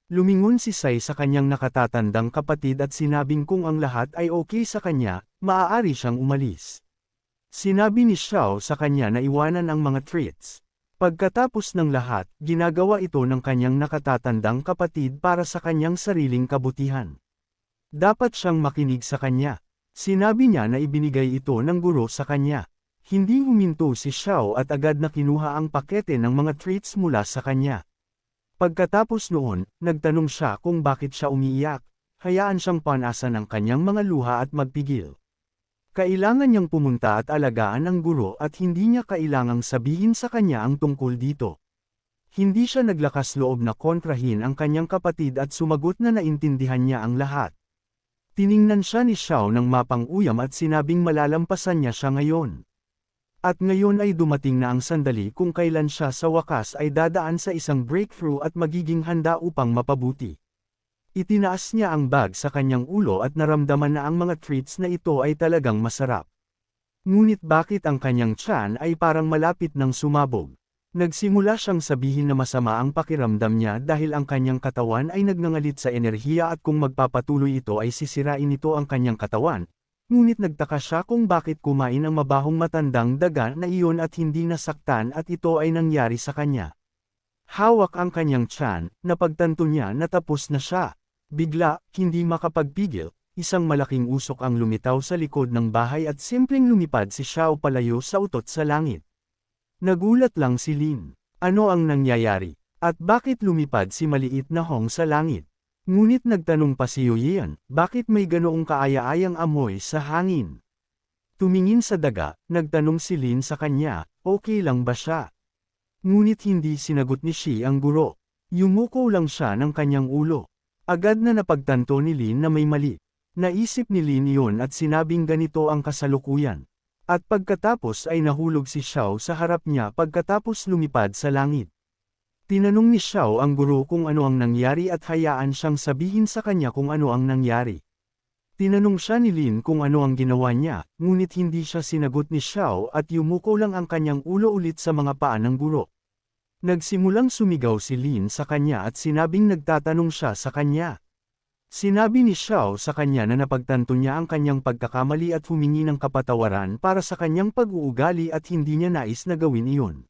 Lumingon si Sai sa kanyang nakatatandang kapatid at sinabing kung ang lahat ay okay sa kanya, maaari siyang umalis. Sinabi ni Xiao sa kanya na iwanan ang mga treats. Pagkatapos ng lahat, ginagawa ito ng kanyang nakatatandang kapatid para sa kanyang sariling kabutihan. Dapat siyang makinig sa kanya. Sinabi niya na ibinigay ito ng guro sa kanya. Hindi huminto si Xiao at agad na kinuha ang pakete ng mga treats mula sa kanya. Pagkatapos noon, nagtanong siya kung bakit siya umiiyak. Hayaan siyang panasan ang kanyang mga luha at magpigil. Kailangan niyang pumunta at alagaan ang guro at hindi niya kailangang sabihin sa kanya ang tungkol dito. Hindi siya naglakas loob na kontrahin ang kanyang kapatid at sumagot na naintindihan niya ang lahat. Tiningnan siya ni Xiao ng mapang-uyam at sinabing malalampasan niya siya ngayon. At ngayon ay dumating na ang sandali kung kailan siya sa wakas ay dadaan sa isang breakthrough at magiging handa upang mapabuti. Itinaas niya ang bag sa kanyang ulo at naramdaman na ang mga treats na ito ay talagang masarap. Ngunit bakit ang kanyang tiyan ay parang malapit ng sumabog? Nagsimula siyang sabihin na masama ang pakiramdam niya dahil ang kanyang katawan ay nagngangalit sa enerhiya at kung magpapatuloy ito ay sisirain nito ang kanyang katawan. Ngunit nagtaka siya kung bakit kumain ang mabahong matandang daga na iyon at hindi nasaktan at ito ay nangyari sa kanya. Hawak ang kanyang tiyan, napagtanto niya na tapos na siya. Bigla, hindi makapagpigil, isang malaking usok ang lumitaw sa likod ng bahay at simpleng lumipad si Xiao palayo sa utot sa langit. Nagulat lang si Lin. Ano ang nangyayari? At bakit lumipad si maliit na Hong sa langit? Ngunit nagtanong pa si Yuyan, bakit may ganoong kaaya-ayang amoy sa hangin? Tumingin sa daga, nagtanong si Lin sa kanya, okay lang ba siya? Ngunit hindi sinagot ni Shi ang guro. Yumuko lang siya ng kanyang ulo. Agad na napagtanto ni Lin na may mali. Naisip ni Lin iyon at sinabing ganito ang kasalukuyan. At pagkatapos ay nahulog si Xiao sa harap niya pagkatapos lumipad sa langit. Tinanong ni Xiao ang guro kung ano ang nangyari at hayaan siyang sabihin sa kanya kung ano ang nangyari. Tinanong siya ni Lin kung ano ang ginawa niya, ngunit hindi siya sinagot ni Xiao at yumuko lang ang kanyang ulo ulit sa mga paa ng guro. Nagsimulang sumigaw si Lin sa kanya at sinabing nagtatanong siya sa kanya. Sinabi ni Xiao sa kanya na napagtanto niya ang kanyang pagkakamali at humingi ng kapatawaran para sa kanyang pag-uugali at hindi niya nais na gawin iyon.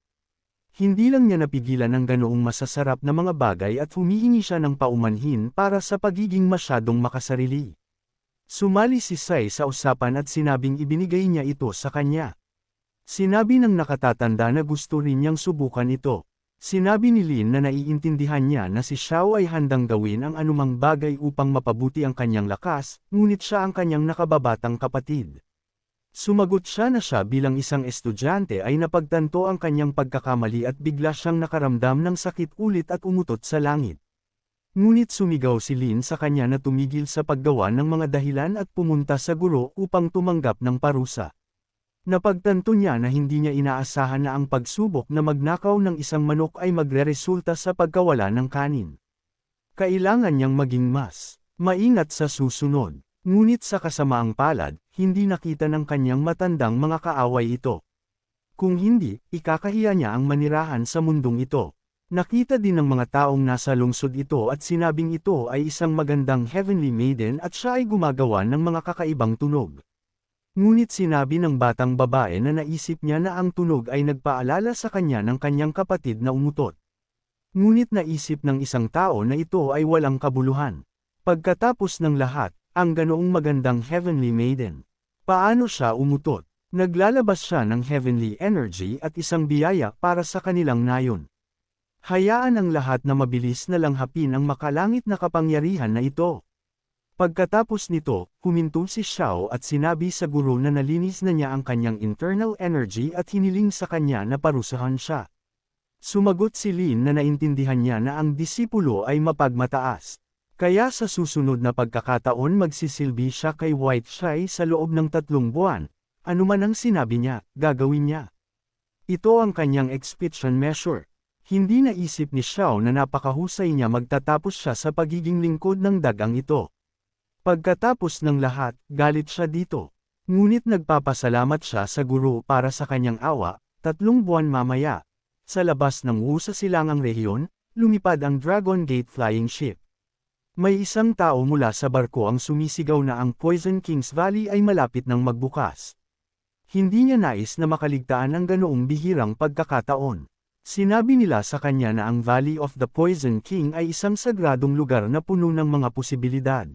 Hindi lang niya napigilan ang ganoong masasarap na mga bagay at humihingi siya ng paumanhin para sa pagiging masyadong makasarili. Sumali si Sai sa usapan at sinabing ibinigay niya ito sa kanya. Sinabi ng nakatatanda na gusto rin niyang subukan ito. Sinabi ni Lin na naiintindihan niya na si Xiao ay handang gawin ang anumang bagay upang mapabuti ang kanyang lakas, ngunit siya ang kanyang nakababatang kapatid. Sumagot siya na siya bilang isang estudyante ay napagtanto ang kanyang pagkakamali at bigla siyang nakaramdam ng sakit ulit at umutot sa langit. Ngunit sumigaw si Lin sa kanya na tumigil sa paggawa ng mga dahilan at pumunta sa guro upang tumanggap ng parusa. Napagtanto niya na hindi niya inaasahan na ang pagsubok na magnakaw ng isang manok ay magreresulta sa pagkawala ng kanin. Kailangan niyang maging mas maingat sa susunod. Ngunit sa kasamaang palad, hindi nakita ng kanyang matandang mga kaaway ito. Kung hindi, ikakahiya niya ang manirahan sa mundong ito. Nakita din ng mga taong nasa lungsod ito at sinabing ito ay isang magandang heavenly maiden at siya ay gumagawa ng mga kakaibang tunog. Ngunit sinabi ng batang babae na naisip niya na ang tunog ay nagpaalala sa kanya ng kanyang kapatid na umutot. Ngunit naisip ng isang tao na ito ay walang kabuluhan. Pagkatapos ng lahat, ang ganoong magandang heavenly maiden. Paano siya umutot? Naglalabas siya ng heavenly energy at isang biyaya para sa kanilang nayon. Hayaan ang lahat na mabilis na langhapin ang makalangit na kapangyarihan na ito. Pagkatapos nito, huminto si Xiao at sinabi sa guro na nalinis na niya ang kanyang internal energy at hiniling sa kanya na parusahan siya. Sumagot si Lin na naintindihan niya na ang disipulo ay mapagmataas. Kaya sa susunod na pagkakataon magsisilbi siya kay White Shy sa loob ng 3 buwan. Anuman ang sinabi niya, gagawin niya. Ito ang kanyang expedition measure. Hindi naisip ni Xiao na napakahusay niya magtatapos siya sa pagiging lingkod ng dagang ito. Pagkatapos ng lahat, galit siya dito. Ngunit nagpapasalamat siya sa guro para sa kanyang awa. 3 buwan mamaya, sa labas ng Wu sa silangang rehiyon, lumipad ang Dragon Gate Flying Ship. May isang tao mula sa barko ang sumisigaw na ang Poison Kings Valley ay malapit ng magbukas. Hindi niya nais na makaligtaan ang ganoong bihirang pagkakataon. Sinabi nila sa kanya na ang Valley of the Poison King ay isang sagradong lugar na puno ng mga posibilidad.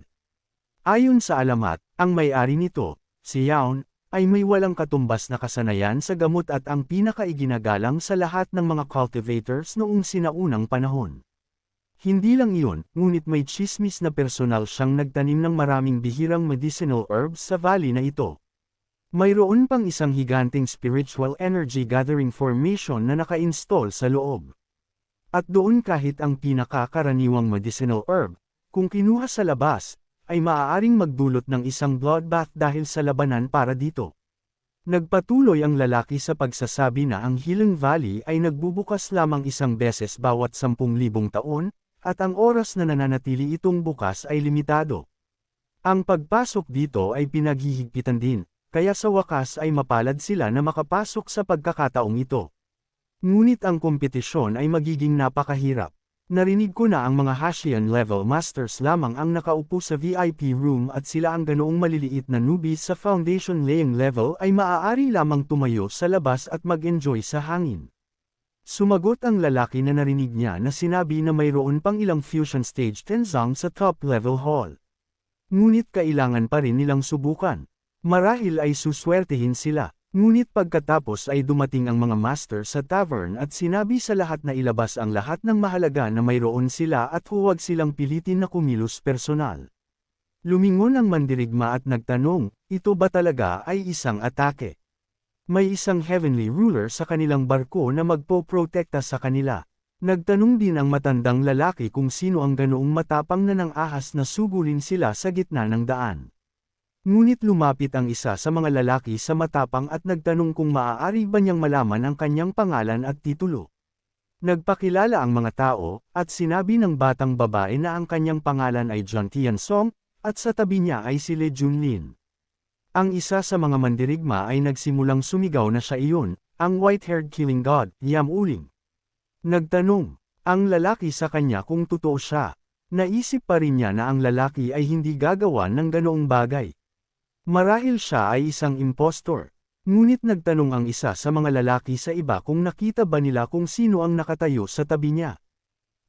Ayon sa alamat, ang may-ari nito, si Yaon, ay may walang katumbas na kasanayan sa gamot at ang pinakaiginagalang sa lahat ng mga cultivators noong sinaunang panahon. Hindi lang iyon, ngunit may tsismis na personal siyang nagtanim ng maraming bihirang medicinal herbs sa valley na ito. Mayroon pang isang higanting spiritual energy gathering formation na naka-install sa loob. At doon kahit ang pinakakaraniwang medicinal herb, kung kinuha sa labas, ay maaaring magdulot ng isang bloodbath dahil sa labanan para dito. Nagpatuloy ang lalaki sa pagsasabi na ang Healing Valley ay nagbubukas lamang isang beses bawat 10,000 taon, at ang oras na nananatili itong bukas ay limitado. Ang pagpasok dito ay pinaghihigpitan din, kaya sa wakas ay mapalad sila na makapasok sa pagkakataong ito. Ngunit ang kompetisyon ay magiging napakahirap. Narinig ko na ang mga Hashian level masters lamang ang nakaupo sa VIP room at sila ang ganoong maliliit na newbies sa foundation laying level ay maaari lamang tumayo sa labas at mag-enjoy sa hangin. Sumagot ang lalaki na narinig niya na sinabi na mayroon pang ilang fusion stage tenzang sa top level hall. Ngunit kailangan pa rin nilang subukan. Marahil ay suswertehin sila. Ngunit pagkatapos ay dumating ang mga master sa tavern at sinabi sa lahat na ilabas ang lahat ng mahalaga na mayroon sila at huwag silang pilitin na kumilos personal. Lumingon ang mandirigma at nagtanong, ito ba talaga ay isang atake? May isang heavenly ruler sa kanilang barko na magpo-protekta sa kanila. Nagtanong din ang matandang lalaki kung sino ang ganoong matapang na nang ahas na sugulin sila sa gitna ng daan. Ngunit lumapit ang isa sa mga lalaki sa matapang at nagtanong kung maaari ba niyang malaman ang kanyang pangalan at titulo. Nagpakilala ang mga tao, at sinabi ng batang babae na ang kanyang pangalan ay John Tiansong, at sa tabi niya ay si Le Junlin. Ang isa sa mga mandirigma ay nagsimulang sumigaw na siya iyon, ang white-haired killing god, Yam Uling. Nagtanong, ang lalaki sa kanya kung totoo siya. Naisip pa rin niya na ang lalaki ay hindi gagawa ng ganoong bagay. Marahil siya ay isang impostor. Ngunit nagtanong ang isa sa mga lalaki sa iba kung nakita ba nila kung sino ang nakatayo sa tabi niya.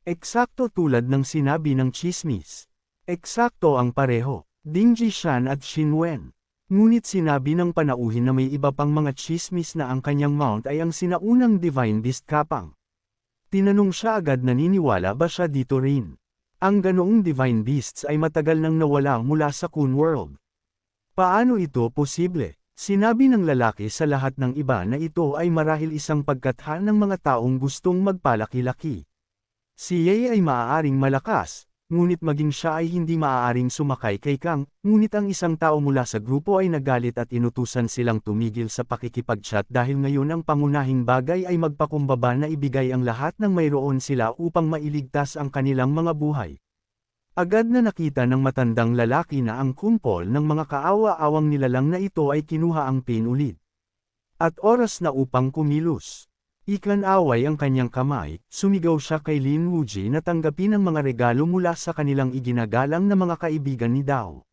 Eksakto tulad ng sinabi ng chismis. Eksakto ang pareho, Ding Jishan at Xin Wen. Ngunit sinabi ng panauhin na may iba pang mga chismis na ang kanyang mount ay ang sinaunang Divine Beast Kapang. Tinanong siya agad naniniwala ba siya dito rin. Ang ganoong Divine Beasts ay matagal nang nawala mula sa Kun World. Paano ito posible? Sinabi ng lalaki sa lahat ng iba na ito ay marahil isang pagkatha ng mga taong gustong magpalaki-laki. Si Ye ay maaaring malakas, ngunit maging siya ay hindi maaaring sumakay kay Kang, ngunit ang isang tao mula sa grupo ay nagalit at inutusan silang tumigil sa pakikipag-chat dahil ngayon ang pangunahing bagay ay magpakumbaba na ibigay ang lahat ng mayroon sila upang mailigtas ang kanilang mga buhay. Agad na nakita ng matandang lalaki na ang kumpol ng mga kaawa-awang nilalang na ito ay kinuha ang pin ulit. At oras na upang kumilos. Ikan-away ang kanyang kamay, sumigaw siya kay Lin Wuji na tanggapin ang mga regalo mula sa kanilang iginagalang na mga kaibigan ni Dao.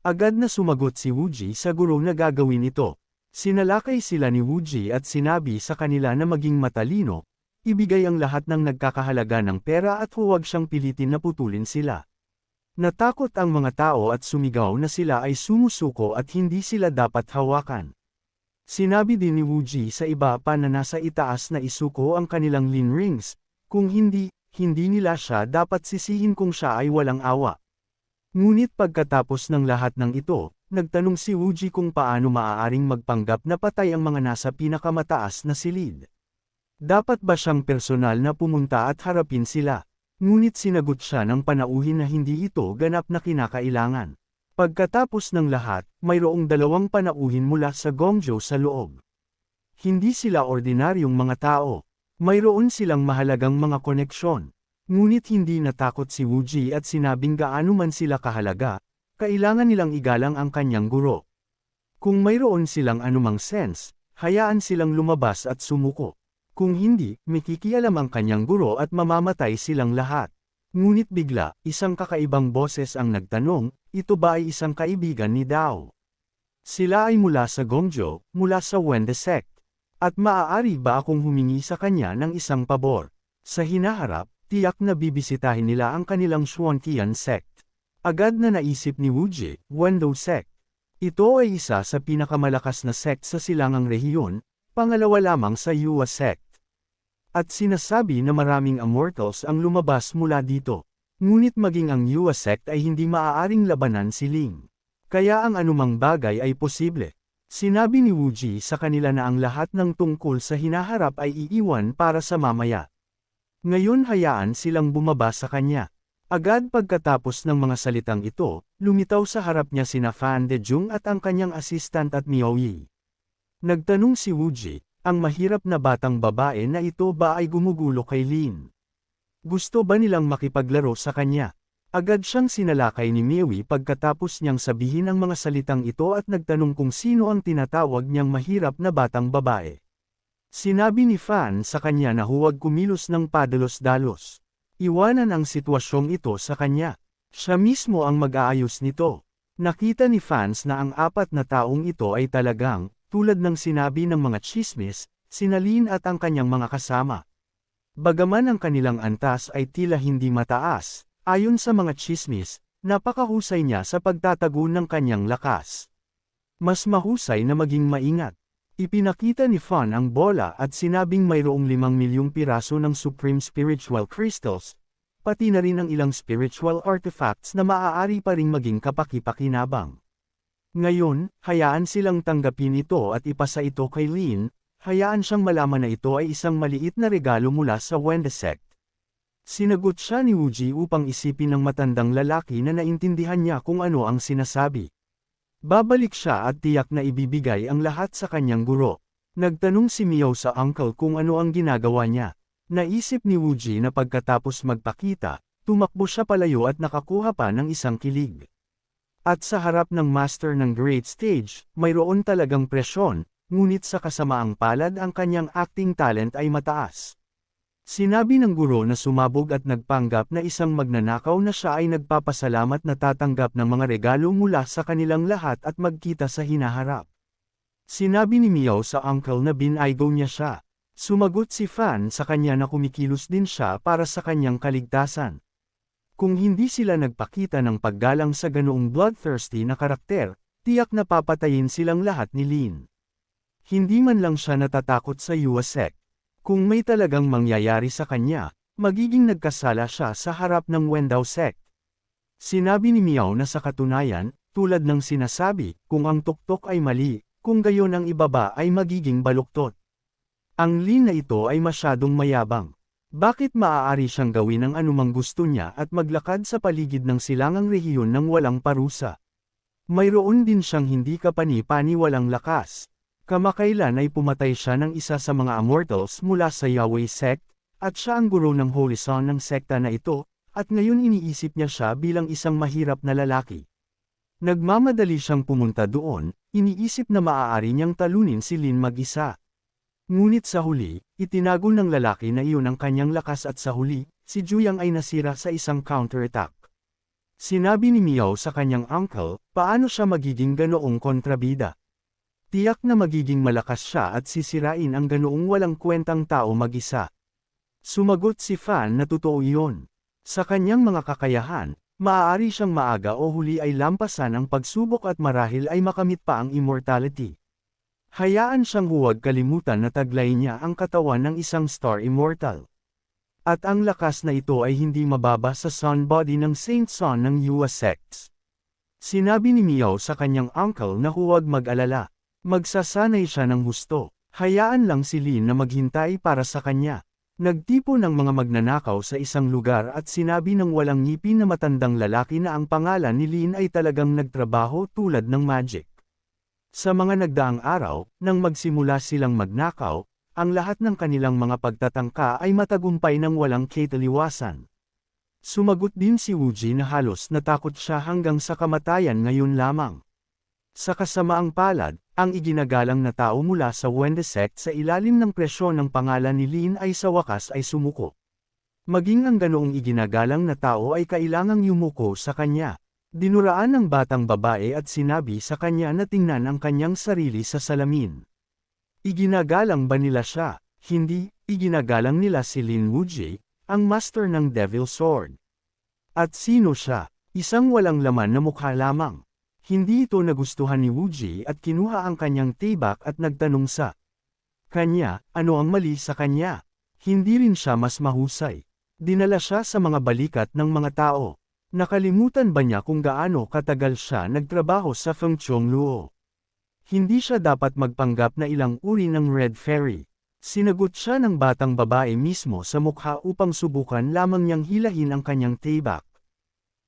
Agad na sumagot si Wuji sa guro na gagawin ito. Sinalakay sila ni Wuji at sinabi sa kanila na maging matalino, ibigay ang lahat ng nagkakahalaga ng pera at huwag siyang pilitin na putulin sila. Natakot ang mga tao at sumigaw na sila ay sumusuko at hindi sila dapat hawakan. Sinabi din ni Wuji sa iba pa na nasa itaas na isuko ang kanilang lin rings, kung hindi nila siya dapat sisihin kung siya ay walang awa. Ngunit pagkatapos ng lahat ng ito, nagtanong si Wuji kung paano maaaring magpanggap na patay ang mga nasa pinakamataas na silid. Dapat ba siyang personal na pumunta at harapin sila? Ngunit sinagot siya ng panauhin na hindi ito ganap na kinakailangan. Pagkatapos ng lahat, mayroong dalawang panauhin mula sa Gongzhou sa loob. Hindi sila ordinaryong mga tao. Mayroon silang mahalagang mga koneksyon. Ngunit hindi natakot si Wuji at sinabing gaano man sila kahalaga, kailangan nilang igalang ang kanyang guro. Kung mayroon silang anumang sense, hayaan silang lumabas at sumuko. Kung hindi, makikialam ang kanyang guro at mamamatay silang lahat. Ngunit bigla, isang kakaibang boses ang nagtanong, ito ba ay isang kaibigan ni Dao? Sila ay mula sa Gongjo, mula sa Wende sect. At maaari ba akong humingi sa kanya ng isang pabor? Sa hinaharap, tiyak na bibisitahin nila ang kanilang Xuanqian sect. Agad na naisip ni Wuji, Wendo sect. Ito ay isa sa pinakamalakas na sect sa silangang rehiyon, pangalawa lamang sa Yua sect. At sinasabi na maraming immortals ang lumabas mula dito. Ngunit maging ang Yua sect ay hindi maaaring labanan si Ling. Kaya ang anumang bagay ay posible. Sinabi ni Wuji sa kanila na ang lahat ng tungkol sa hinaharap ay iiwan para sa mamaya. Ngayon hayaan silang bumaba sa kanya. Agad pagkatapos ng mga salitang ito, lumitaw sa harap niya sina Fan Dejung at ang kanyang assistant at Miao Yi. Nagtanong si Wuji, ang mahirap na batang babae na ito ba ay gumugulo kay Lin? Gusto ba nilang makipaglaro sa kanya? Agad siyang sinalakay ni Miawi pagkatapos niyang sabihin ang mga salitang ito at nagtanong kung sino ang tinatawag niyang mahirap na batang babae. Sinabi ni Fan sa kanya na huwag kumilos ng padalos-dalos. Iwanan ang sitwasyong ito sa kanya. Siya mismo ang mag-aayos nito. Nakita ni Fans na ang apat na taong ito ay talagang, tulad ng sinabi ng mga chismis, sinalin at ang kanyang mga kasama. Bagaman ang kanilang antas ay tila hindi mataas, ayon sa mga chismis, napakahusay niya sa pagtatago ng kanyang lakas. Mas mahusay na maging maingat. Ipinakita ni Fan ang bola at sinabing mayroong 5 milyong piraso ng Supreme Spiritual Crystals, pati na rin ang ilang spiritual artifacts na maaari pa ring maging kapaki-pakinabang. Ngayon, hayaan silang tanggapin ito at ipasa ito kay Lin, hayaan siyang malaman na ito ay isang maliit na regalo mula sa Wende sect. Sinagot siya ni Wuji upang isipin ng matandang lalaki na naintindihan niya kung ano ang sinasabi. Babalik siya at tiyak na ibibigay ang lahat sa kanyang guro. Nagtanong si Miao sa uncle kung ano ang ginagawa niya. Naisip ni Wuji na pagkatapos magpakita, tumakbo siya palayo at nakakuha pa ng isang kilig. At sa harap ng master ng great stage, mayroon talagang presyon, ngunit sa kasamaang palad ang kanyang acting talent ay mataas. Sinabi ng guro na sumabog at nagpanggap na isang magnanakaw na siya ay nagpapasalamat na tatanggap ng mga regalo mula sa kanilang lahat at magkita sa hinaharap. Sinabi ni Miao sa uncle na binaygo niya siya. Sumagot si Fan sa kanya na kumikilos din siya para sa kanyang kaligtasan. Kung hindi sila nagpakita ng paggalang sa ganoong bloodthirsty na karakter, tiyak na papatayin silang lahat ni Lin. Hindi man lang siya natatakot sa Yua sect. Kung may talagang mangyayari sa kanya, magiging nagkasala siya sa harap ng Wendao sect. Sinabi ni Miao na sa katunayan, tulad ng sinasabi, kung ang tuktok ay mali, kung gayon ang ibaba ay magiging baluktot. Ang Lin na ito ay masyadong mayabang. Bakit maaari siyang gawin ang anumang gusto niya at maglakad sa paligid ng silangang rehiyon ng walang parusa? Mayroon din siyang hindi kapani-pani walang lakas. Kamakailan ay pumatay siya ng isa sa mga immortals mula sa Yahweh sect, at siya ang guro ng Holy Son ng sekta na ito, at ngayon iniisip niya siya bilang isang mahirap na lalaki. Nagmamadali siyang pumunta doon, iniisip na maaari niyang talunin si Lin mag-isa. Ngunit sa huli, itinago ng lalaki na iyon ang kanyang lakas at sa huli, si Juyang ay nasira sa isang counterattack. Sinabi ni Miao sa kanyang uncle, paano siya magiging ganoong kontrabida? Tiyak na magiging malakas siya at sisirain ang ganoong walang kwentang tao mag-isa. Sumagot si Fan na totoo iyon. Sa kanyang mga kakayahan, maaari siyang maaga o huli ay lampasan ang pagsubok at marahil ay makamit pa ang immortality. Hayaan siyang huwag kalimutan na taglay niya ang katawan ng isang star immortal. At ang lakas na ito ay hindi mababa sa sun body ng Saint Son ng Yua sects. Sinabi ni Miao sa kanyang uncle na huwag mag-alala. Magsasanay siya ng husto. Hayaan lang si Lin na maghintay para sa kanya. Nagtipo ng mga magnanakaw sa isang lugar at sinabi ng walang ngipin na matandang lalaki na ang pangalan ni Lin ay talagang nagtrabaho tulad ng magic. Sa mga nagdaang araw, nang magsimula silang magnakaw, ang lahat ng kanilang mga pagtatangka ay matagumpay ng walang kataliwasan. Sumagot din si Wuji na halos natakot siya hanggang sa kamatayan ngayon lamang. Sa kasamaang palad, ang iginagalang na tao mula sa Wende sect sa ilalim ng presyon ng pangalan ni Lin ay sa wakas ay sumuko. Maging ang ganoong iginagalang na tao ay kailangang yumuko sa kanya. Dinuraan ng batang babae at sinabi sa kanya na tingnan ang kanyang sarili sa salamin. Iginagalang ba nila siya? Hindi, iginagalang nila si Lin Wujie, ang master ng Devil Sword. At sino siya? Isang walang laman na mukha lamang. Hindi ito nagustuhan ni Wujie at kinuha ang kanyang tibak at nagtanong sa kanya, ano ang mali sa kanya? Hindi rin siya mas mahusay. Dinala siya sa mga balikat ng mga tao. Nakalimutan ba niya kung gaano katagal siya nagtrabaho sa Fengchong Luo? Hindi siya dapat magpanggap na ilang uri ng Red Fairy. Sinagot siya ng batang babae mismo sa mukha upang subukan lamang niyang hilahin ang kanyang tibak.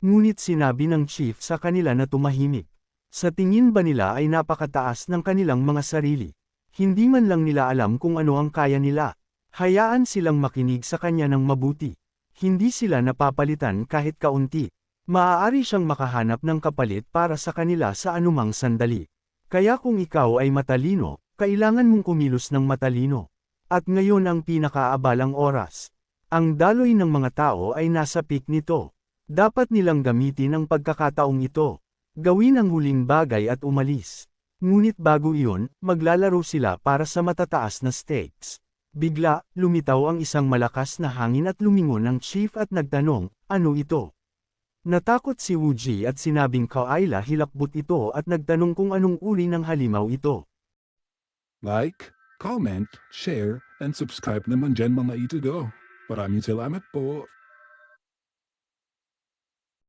Ngunit sinabi ng chief sa kanila na tumahimik. Sa tingin ba nila ay napakataas ng kanilang mga sarili? Hindi man lang nila alam kung ano ang kaya nila. Hayaan silang makinig sa kanya ng mabuti. Hindi sila napapalitan kahit kaunti. Maaari siyang makahanap ng kapalit para sa kanila sa anumang sandali. Kaya kung ikaw ay matalino, kailangan mong kumilos ng matalino. At ngayon ang pinakaabalang oras. Ang daloy ng mga tao ay nasa peak nito. Dapat nilang gamitin ang pagkakataong ito. Gawin ang huling bagay at umalis. Ngunit bago iyon, maglalaro sila para sa matataas na stakes. Bigla, lumitaw ang isang malakas na hangin at lumingon ang chief at nagtanong, ano ito? Natakot si Wujie at sinabing kaila hilakbot ito at nagtanong kung anong uri ng halimaw ito. Like, comment, share, and subscribe naman dyan mga ito go. Maraming salamat po.